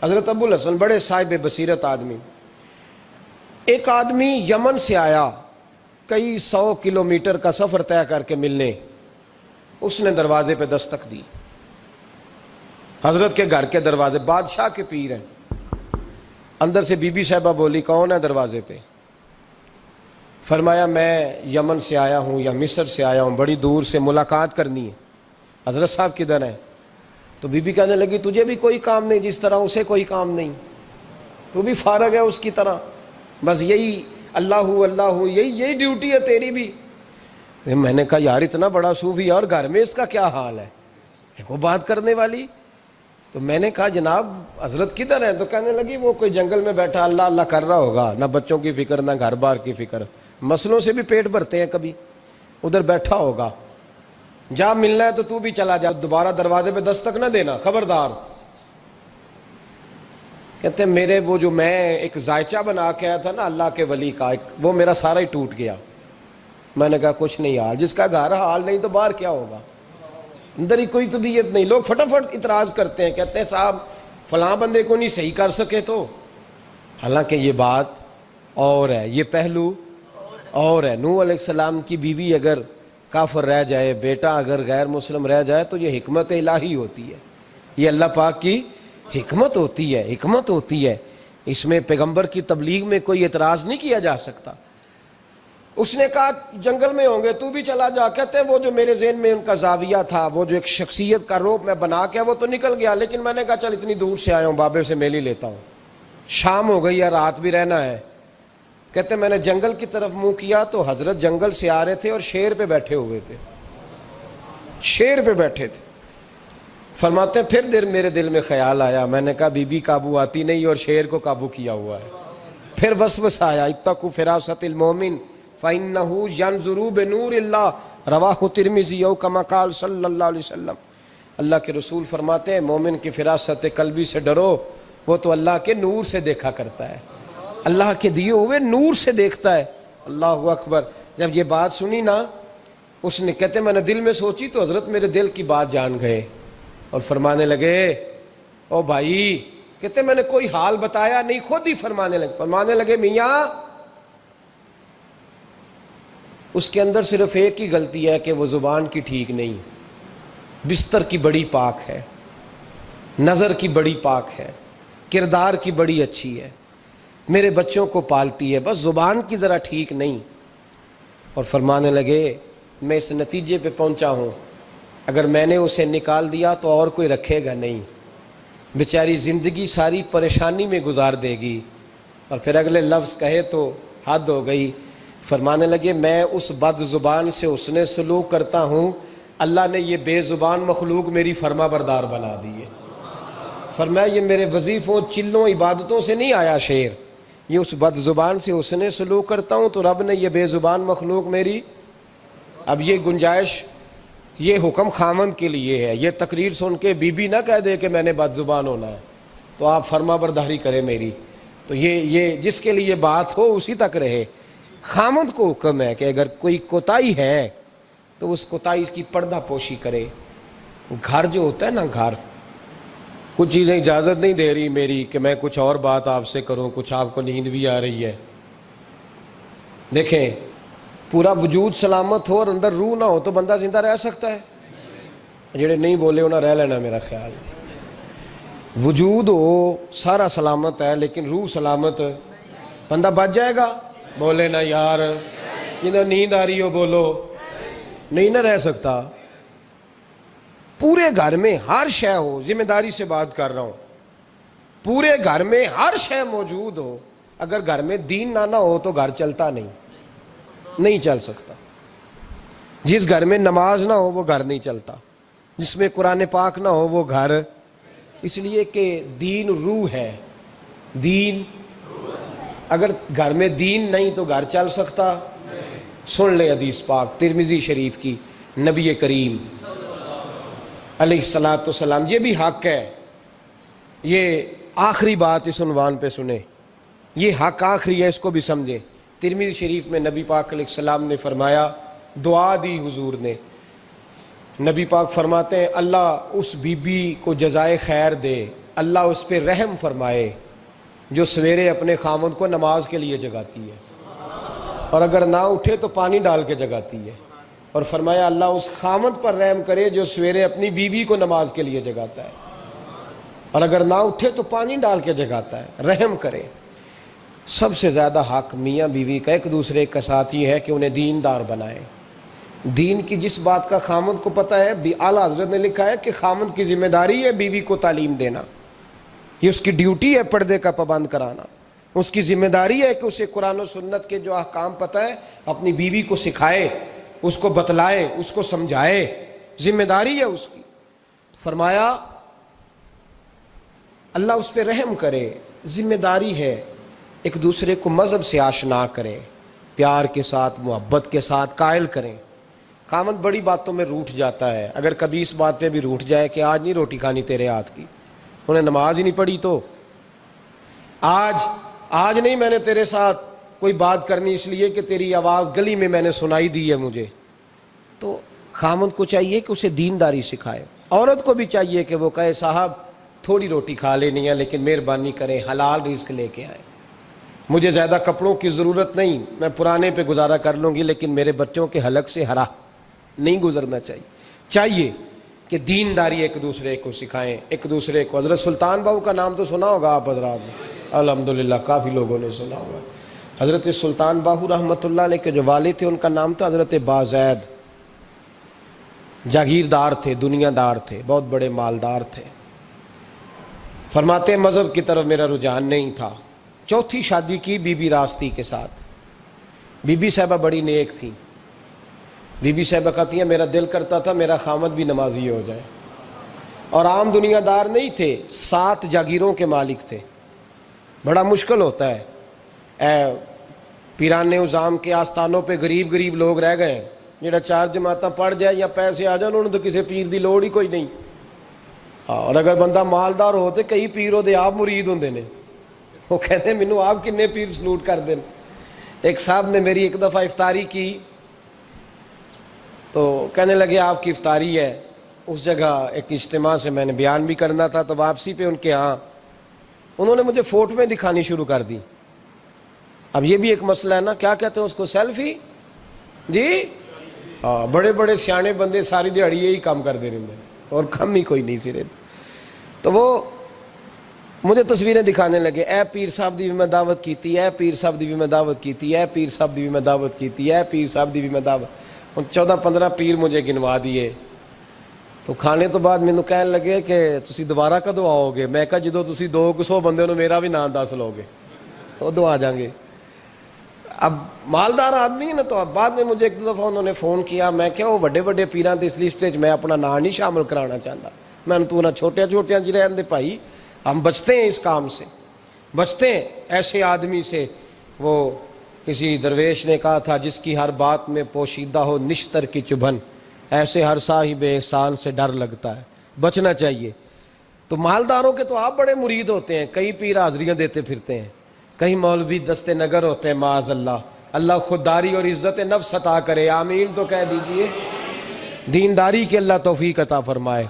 حضرت ابو الحسن بڑے صاحب بصیرت آدمی. ایک آدمی یمن سے آیا کئی 100 کلومیٹر کا سفر طے کر کے ملنے. اس نے دروازے پہ دستک دی, حضرت کے گھر کے دروازے, بادشاہ کے پیر ہیں. اندر سے بی بی صاحبہ بولی کون ہے دروازے پہ؟ فرمایا میں یمن سے آیا ہوں یا مصر سے آیا ہوں, بڑی دور سے ملاقات کرنی ہے. حضرت صاحب کدھر ہیں؟ تو بی بی کہنے لگی تجھے بھی کوئی کام نہیں جس طرح اسے کوئی کام نہیں, تو بھی فارغ ہے اس کی طرح, بس یہی اللہ اللہ یہی ڈیوٹی ہے تیری بھی. میں نے کہا یار اتنا بڑا صوفی اور گھر میں اس کا کیا حال ہے, وہ بات کرنے والی. تو میں نے کہا جناب حضرت کدھر ہیں؟ تو کہنے لگی وہ کوئی جنگل میں بیٹھا اللہ اللہ کر رہا ہوگا, نہ بچوں کی فکر نہ گھر بار کی فکر, مسئلوں سے بھی پیٹ بھرتے ہیں کبھی, ادھر بیٹھا ہوگا. جا ملنا ہے تو تو بھی چلا جا, دوبارہ دروازے پہ دستک نہ دینا خبردار. کہتے ہیں میرے وہ جو میں ایک ذائچہ بنا کے آیا تھا نا اللہ کے ولی کا, وہ میرا سارا ہی ٹوٹ گیا. میں نے کہا کچھ نہیں حال, جس کا گھر حال نہیں تو باہر کیا ہوگا, اندر ہی کوئی طبیعت نہیں. لوگ فٹافٹ اعتراض کرتے ہیں, کہتے ہیں صاحب فلاں بندے کو نہیں صحیح کر سکے تو, حالانکہ یہ بات اور ہے, یہ پہلو اور ہے. نوح علیہ السلام کی بیوی اگر کافر رہ جائے, بیٹا اگر غیر مسلم رہ جائے تو یہ حکمت الہی ہوتی ہے, یہ اللہ پاک کی حکمت ہوتی ہے, حکمت ہوتی ہے. اس میں پیغمبر کی تبلیغ میں کوئی اعتراض نہیں کیا جا سکتا. اس نے کہا جنگل میں ہوں گے تو بھی چلا جا. کہتے ہیں وہ جو میرے ذہن میں ان کا زاویہ تھا, وہ جو ایک شخصیت کا روپ میں بنا کے وہ تو نکل گیا, لیکن میں نے کہا چل اتنی دور سے آیا ہوں بابے سے میل ہی لیتا ہوں, شام ہو گئی ہے رات بھی رہنا ہے. کہتے ہیں میں نے جنگل کی طرف منہ کیا تو حضرت جنگل سے آ رہے تھے اور شیر پہ بیٹھے ہوئے تھے, شیر پہ بیٹھے تھے. فرماتے ہیں پھر میرے دل میں خیال آیا, میں نے کہا بی بی قابو آتی نہیں اور شیر کو قابو کیا ہوا ہے. پھر وسوسہ آیا اتقوا فراست المومن فإنه ينظر بنور اللہ رواہ ترمذی او کما قال صلی اللہ علیہ وسلم. اللہ کے رسول فرماتے ہیں مومن کی فراست قلبی سے ڈرو, وہ تو اللہ کے نور سے دیکھا کرتا ہے, اللہ کے دیے ہوئے نور سے دیکھتا ہے. اللہ اکبر. جب یہ بات سنی نا, اس نے کہتے میں نے دل میں سوچی تو حضرت میرے دل کی بات جان گئے اور فرمانے لگے او بھائی, کہتے میں نے کوئی حال بتایا نہیں, خود ہی فرمانے لگے میاں اس کے اندر صرف ایک ہی غلطی ہے کہ وہ زبان کی ٹھیک نہیں, بستر کی بڑی پاک ہے, نظر کی بڑی پاک ہے, کردار کی بڑی اچھی ہے, میرے بچوں کو پالتی ہے, بس زبان کی ذرا ٹھیک نہیں. اور فرمانے لگے میں اس نتیجے پہ پہنچا ہوں اگر میں نے اسے نکال دیا تو اور کوئی رکھے گا نہیں, بیچاری زندگی ساری پریشانی میں گزار دے گی. اور پھر اگلے لفظ کہے تو حد ہو گئی. فرمانے لگے میں اس بد زبان سے اس نے سلوک کرتا ہوں, اللہ نے یہ بے زبان مخلوق میری فرما بردار بنا دی ہے. فرمایا یہ میرے وظیفوں چلوں عبادتوں سے نہیں آیا شعر, یہ اس بد زبان سے اس نے سلوک کرتا ہوں تو رب نے یہ بے زبان مخلوق میری. اب یہ گنجائش, یہ حکم خامند کے لیے ہے, یہ تقریر سن کے بی بی نہ کہہ دے کہ میں نے بد زبان ہونا ہے تو آپ فرما برداری کریں میری. تو یہ جس کے لیے بات ہو اسی تک رہے. خامند کو حکم ہے کہ اگر کوئی کوتاہی ہے تو اس کوتاہی کی پردہ پوشی کرے. گھر جو ہوتا ہے نا, گھر کچھ چیزیں اجازت نہیں دے رہی میری کہ میں کچھ اور بات آپ سے کروں, کچھ آپ کو نیند بھی آ رہی ہے. دیکھیں پورا وجود سلامت ہو اور اندر روح نہ ہو تو بندہ زندہ رہ سکتا ہے؟ جڑے نہیں بولے انہیں رہ لینا میرا خیال. وجود ہو سارا سلامت ہے لیکن روح سلامت, بندہ بچ جائے گا؟ بولے نا یار, جنہیں نیند آ رہی ہو بولو, نہیں نہ رہ سکتا. پورے گھر میں ہر شے ہو, ذمہ داری سے بات کر رہا ہوں, پورے گھر میں ہر شے موجود ہو, اگر گھر میں دین نہ ہو تو گھر چلتا نہیں چل سکتا. جس گھر میں نماز نہ ہو وہ گھر نہیں چلتا, جس میں قرآن پاک نہ ہو وہ گھر, اس لیے کہ دین روح ہے. دین اگر گھر میں دین نہیں تو گھر چل سکتا؟ سن لے حدیث پاک ترمذی شریف کی, نبی کریم علیہ الصلاۃ والسلام, یہ بھی حق ہے, یہ آخری بات اس عنوان پہ سنیں, یہ حق آخری ہے, اس کو بھی سمجھیں. ترمذی شریف میں نبی پاک علیہ السلام نے فرمایا, دعا دی حضور نے, نبی پاک فرماتے ہیں اللہ اس بی بی کو جزائے خیر دے اللہ اس پہ رحم فرمائے جو سویرے اپنے خامند کو نماز کے لیے جگاتی ہے اور اگر نہ اٹھے تو پانی ڈال کے جگاتی ہے. اور فرمایا اللہ اس خامند پر رحم کرے جو سویرے اپنی بیوی کو نماز کے لیے جگاتا ہے اور اگر نہ اٹھے تو پانی ڈال کے جگاتا ہے. رحم کرے. سب سے زیادہ حق میاں بیوی کا ایک دوسرے کا ساتھ یہ ہے کہ انہیں دیندار بنائیں. دین کی جس بات کا خامند کو پتہ ہے، اعلیٰ حضرت نے لکھا ہے کہ خامند کی ذمہ داری ہے بیوی کو تعلیم دینا. یہ اس کی ڈیوٹی ہے پردے کا پابند کرانا. اس کی ذمہ داری ہے کہ اسے قرآن و سنت کے جو احکام پتہ ہے اپنی بیوی کو سکھائے، اس کو بتلائے، اس کو سمجھائے. ذمہ داری ہے اس کی. فرمایا اللہ اس پہ رحم کرے. ذمہ داری ہے ایک دوسرے کو مذہب سے آشنا کریں، پیار کے ساتھ، محبت کے ساتھ قائل کریں. خامند بڑی باتوں میں روٹھ جاتا ہے. اگر کبھی اس بات پہ بھی روٹھ جائے کہ آج نہیں روٹی کھانی تیرے ہاتھ کی، انہیں نماز ہی نہیں پڑھی، تو آج نہیں میں نے تیرے ساتھ کوئی بات کرنی اس لیے کہ تیری آواز گلی میں نے سنائی دی ہے مجھے، تو خامند کو چاہیے کہ اسے دینداری سکھائے. عورت کو بھی چاہیے کہ وہ کہے صاحب تھوڑی روٹی کھا لینی ہے لیکن مہربانی کریں حلال رزق لے کے آئیں. مجھے زیادہ کپڑوں کی ضرورت نہیں، میں پرانے پہ گزارا کر لوں گی لیکن میرے بچوں کے حلق سے ہرا نہیں گزرنا چاہیے کہ دینداری ایک دوسرے کو سکھائیں، ایک دوسرے کو. حضرت سلطان باہو کا نام تو سنا ہوگا آپ حضرات نے، الحمدللہ کافی لوگوں نے سنا ہوگا. حضرت سلطان باہو رحمۃ اللہ علیہ کے جو والد تھے ان کا نام تھا حضرت بازید. جاگیردار تھے، دنیا دار تھے، بہت بڑے مالدار تھے. فرماتے مذہب کی طرف میرا رجحان نہیں تھا. چوتھی شادی کی بی بی راستی کے ساتھ. بی بی صاحبہ بڑی نیک تھیں. بی بی صاحبہ کہتی ہیں میرا دل کرتا تھا میرا خامد بھی نمازی ہو جائے. اور عام دنیا دار نہیں تھے، 7 جاگیروں کے مالک تھے. بڑا مشکل ہوتا ہے پیران نظام کے آستانوں پہ غریب لوگ رہ گئے ہیں جڑا 4 جماعتاں پڑھ جائے یا پیسے آ جائیں انہوں نے تو کسی پیر دی لوڑ ہی کوئی نہیں. اور اگر بندہ مالدار ہو تو کئی پیر دے آپ مرید ہوندے نے. وہ کہتے ہیں مینوں آپ کنے پیر سلوٹ کر دیں. ایک صاحب نے میری ایک دفعہ افطاری کی تو کہنے لگے آپ کی افطاری ہے. اس جگہ ایک اجتماع سے میں نے بیان بھی کرنا تھا تو واپسی پہ ان کے ہاں انہوں نے مجھے فوٹویں دکھانی شروع کر دی. اب یہ بھی ایک مسئلہ ہے نا، کیا کہتے ہیں اس کو، سیلفی. جی ہاں، بڑے بڑے سیانے بندے ساری دیہڑی یہی کام کرتے رہتے ہیں اور کم ہی کوئی نہیں سرے. تو وہ مجھے تصویریں دکھانے لگے، اے پیر صاحب دی بھی میں دعوت کیتی، اے پیر صاحب دی بھی میں دعوت کیتی، اے پیر صاحب دی بھی میں دعوت کیتی، اے پیر صاحب دی بھی میں دعوت. 14-15 پیر مجھے گنوا دیے. تو کھانے تو بعد مینوں کہنے لگے کہ تسی دوبارہ کدو آؤ گے. میں کہا جدو تسی 200 بندے نو میرا بھی نام دس لو گے ادو آ جائیں گے. اب مالدار آدمی ہے نا. تو اب بعد میں مجھے ایک دو دفعہ انہوں نے فون کیا. میں کہا وہ بڑے بڑے پیران دی اس لسٹ میں اپنا نام نہیں شامل کرانا چاہتا. میں نے تو نہ چھوٹے جی رہن دے بھائی، ہم بچتے ہیں اس کام سے، بچتے ہیں ایسے آدمی سے. وہ کسی درویش نے کہا تھا جس کی ہر بات میں پوشیدہ ہو نشتر کی چبھن، ایسے ہر صاحب احسان سے ڈر لگتا ہے. بچنا چاہیے. تو مالداروں کے تو آپ بڑے مرید ہوتے ہیں. کئی پیر حاضریاں دیتے پھرتے ہیں، کئی مولوی دستے نگر ہوتے ہیں. معاذ اللہ، اللہ خودداری اور عزت نفس عطا کرے. آمین تو کہہ دیجئے. دینداری کے اللہ توفیق عطا فرمائے.